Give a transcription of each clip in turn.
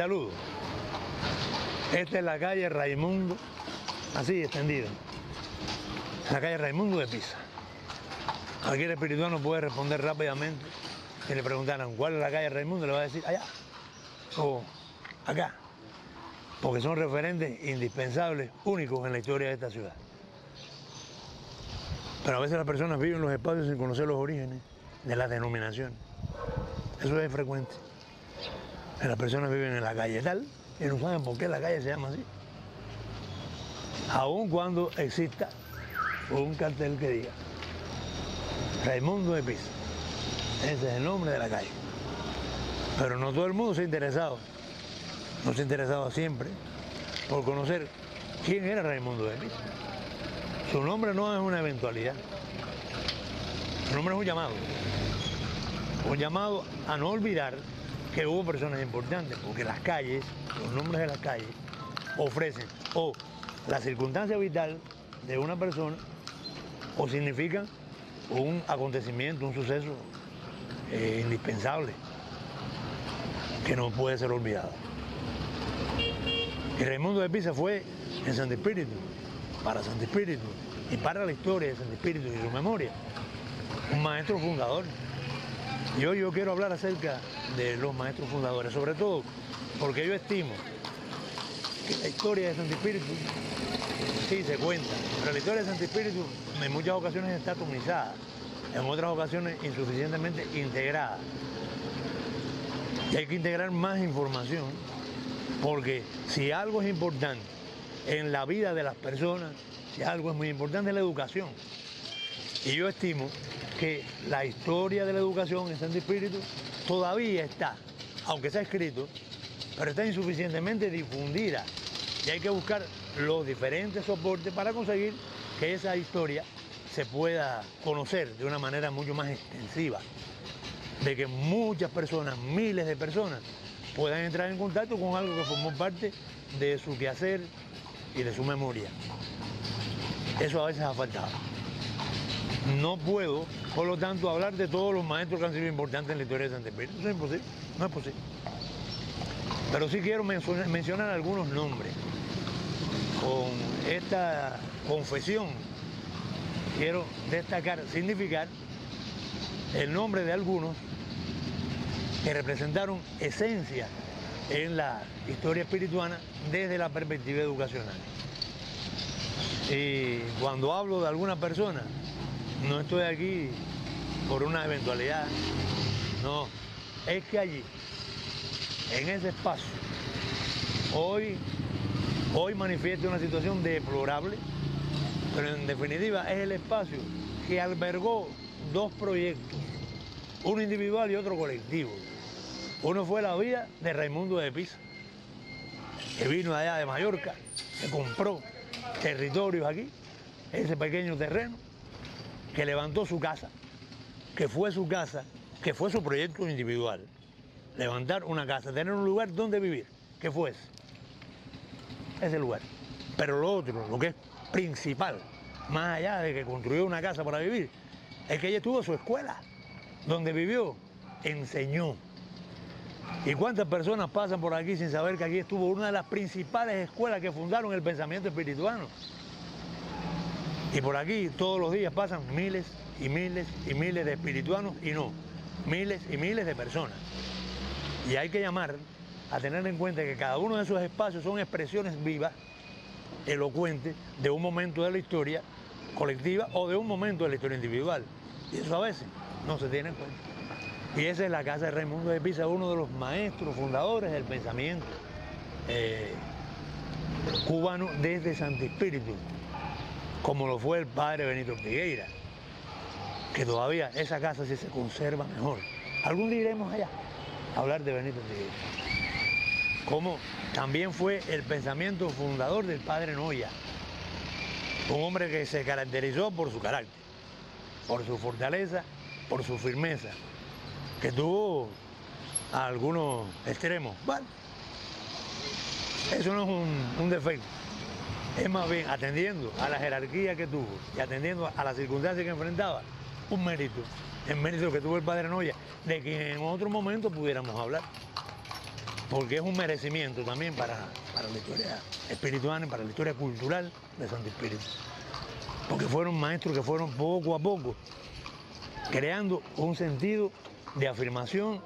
saludo. Esta es la calle Raimundo, así extendida. La calle Raimundo de Pisa. Aquí el espirituano puede responder rápidamente. Si le preguntaran cuál es la calle Raimundo, le va a decir allá o acá. Porque son referentes indispensables, únicos en la historia de esta ciudad. Pero a veces las personas viven en los espacios sin conocer los orígenes de las denominaciones. Eso es frecuente. Las personas viven en la calle tal y no saben por qué la calle se llama así. Aun cuando exista un cartel que diga Raimundo de Pisa. Ese es el nombre de la calle. Pero no todo el mundo se ha interesado. No se ha interesado siempre por conocer quién era Raimundo de Pisa. Su nombre no es una eventualidad. Su nombre es un llamado. Un llamado a no olvidar que hubo personas importantes, porque las calles, los nombres de las calles, ofrecen o la circunstancia vital de una persona o significan un acontecimiento, un suceso indispensable que no puede ser olvidado. Y Raimundo de Pisa fue en Santo Espíritu, para Santo Espíritu y para la historia de Santo Espíritu y su memoria, un maestro fundador. Y hoy yo quiero hablar acerca de los maestros fundadores, sobre todo porque yo estimo que la historia de Santo Espíritu sí se cuenta, pero la historia de Santo Espíritu en muchas ocasiones está atomizada, en otras ocasiones insuficientemente integrada. Y hay que integrar más información, porque si algo es importante en la vida de las personas, si algo es muy importante es la educación. Y yo estimo que la historia de la educación en Santo Espíritu todavía está, aunque se ha escrito, pero está insuficientemente difundida. Y hay que buscar los diferentes soportes para conseguir que esa historia se pueda conocer de una manera mucho más extensiva, de que muchas personas, miles de personas, puedan entrar en contacto con algo que formó parte de su quehacer y de su memoria. Eso a veces ha faltado. No puedo, por lo tanto, hablar de todos los maestros que han sido importantes en la historia de Santo Espíritu. Eso es imposible, no es posible. Pero sí quiero mencionar algunos nombres. Con esta confesión quiero destacar, significar el nombre de algunos que representaron esencia en la historia espirituana desde la perspectiva educacional. Y cuando hablo de alguna persona, no estoy aquí por una eventualidad, no, es que allí, en ese espacio, hoy manifiesta una situación deplorable, pero en definitiva es el espacio que albergó dos proyectos, uno individual y otro colectivo. Uno fue la vida de Raimundo de Pisa, que vino allá de Mallorca, que compró territorios aquí, ese pequeño terreno, que levantó su casa, que fue su casa, que fue su proyecto individual. Levantar una casa, tener un lugar donde vivir, que fue ese lugar. Pero lo otro, lo que es principal, más allá de que construyó una casa para vivir, es que ella tuvo su escuela, donde vivió, enseñó. ¿Y cuántas personas pasan por aquí sin saber que aquí estuvo una de las principales escuelas que fundaron el pensamiento espirituano? Y por aquí todos los días pasan miles y miles y miles de espirituanos y no, miles y miles de personas. Y hay que llamar a tener en cuenta que cada uno de esos espacios son expresiones vivas, elocuentes, de un momento de la historia colectiva o de un momento de la historia individual. Y eso a veces no se tiene en cuenta. Y esa es la casa de Raimundo de Pisa, uno de los maestros fundadores del pensamiento cubano desde Santo Espíritu, como lo fue el padre Benito Ortigueira, que todavía esa casa sí se conserva mejor. Algún día iremos allá a hablar de Benito Ortigueira, como también fue el pensamiento fundador del padre Noya, un hombre que se caracterizó por su carácter, por su fortaleza, por su firmeza, que tuvo algunos extremos. Bueno, eso no es un defecto, es más bien atendiendo a la jerarquía que tuvo y atendiendo a las circunstancias que enfrentaba, un mérito, el mérito que tuvo el padre Noya, de quien en otro momento pudiéramos hablar. porque es un merecimiento también para la historia espirituana y para la historia cultural de Santo Espíritu. Porque fueron maestros que fueron poco a poco creando un sentido de afirmación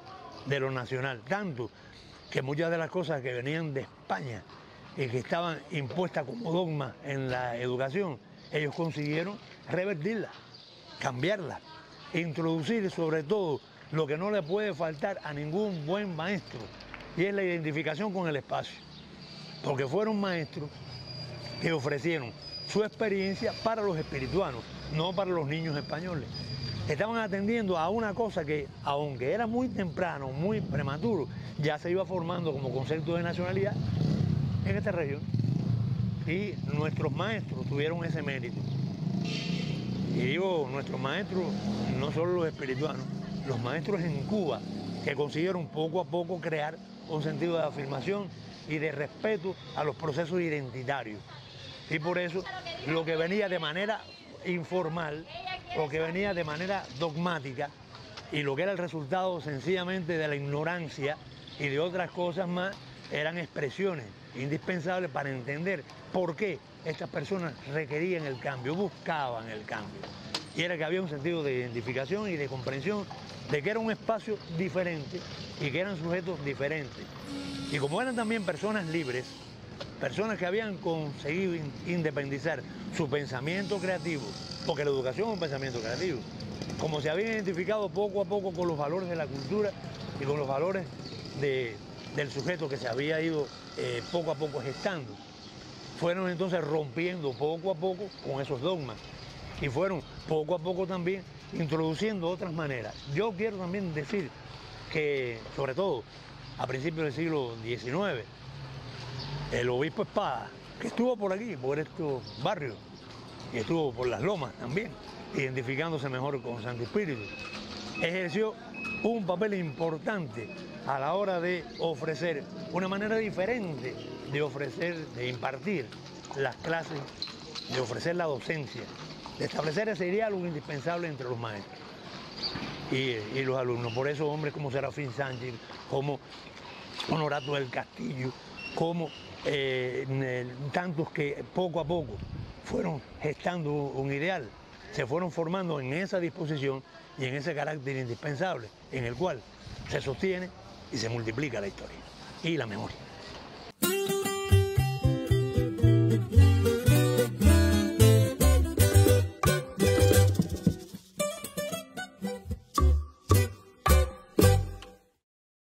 de lo nacional, tanto que muchas de las cosas que venían de España y que estaban impuestas como dogma en la educación, ellos consiguieron revertirlas, cambiarlas, introducir sobre todo lo que no le puede faltar a ningún buen maestro, y es la identificación con el espacio, porque fueron maestros que ofrecieron su experiencia para los espirituanos, no para los niños españoles. Estaban atendiendo a una cosa que, aunque era muy temprano, muy prematuro, ya se iba formando como concepto de nacionalidad en esta región. Y nuestros maestros tuvieron ese mérito. Y digo, nuestros maestros, no solo los espirituanos, los maestros en Cuba, que consiguieron poco a poco crear un sentido de afirmación y de respeto a los procesos identitarios. Y por eso, lo que venía de manera informal, lo que venía de manera dogmática, y lo que era el resultado sencillamente de la ignorancia y de otras cosas más, eran expresiones indispensables para entender por qué estas personas requerían el cambio, buscaban el cambio. Y era que había un sentido de identificación y de comprensión de que era un espacio diferente y que eran sujetos diferentes. Y como eran también personas libres, personas que habían conseguido independizar su pensamiento creativo, porque la educación es un pensamiento creativo, como se habían identificado poco a poco con los valores de la cultura y con los valores del sujeto que se había ido poco a poco gestando, fueron entonces rompiendo poco a poco con esos dogmas y fueron poco a poco también introduciendo otras maneras. Yo quiero también decir que, sobre todo a principios del siglo XIX, el obispo Espada, que estuvo por aquí, por estos barrios, y estuvo por las lomas también, identificándose mejor con Santo Espíritu, ejerció un papel importante a la hora de ofrecer una manera diferente de ofrecer, de impartir las clases, de ofrecer la docencia, de establecer ese diálogo indispensable entre los maestros y los alumnos. Por eso hombres como Serafín Sánchez, como Honorato del Castillo, como tantos que poco a poco fueron gestando un ideal, se fueron formando en esa disposición y en ese carácter indispensable en el cual se sostiene y se multiplica la historia y la memoria.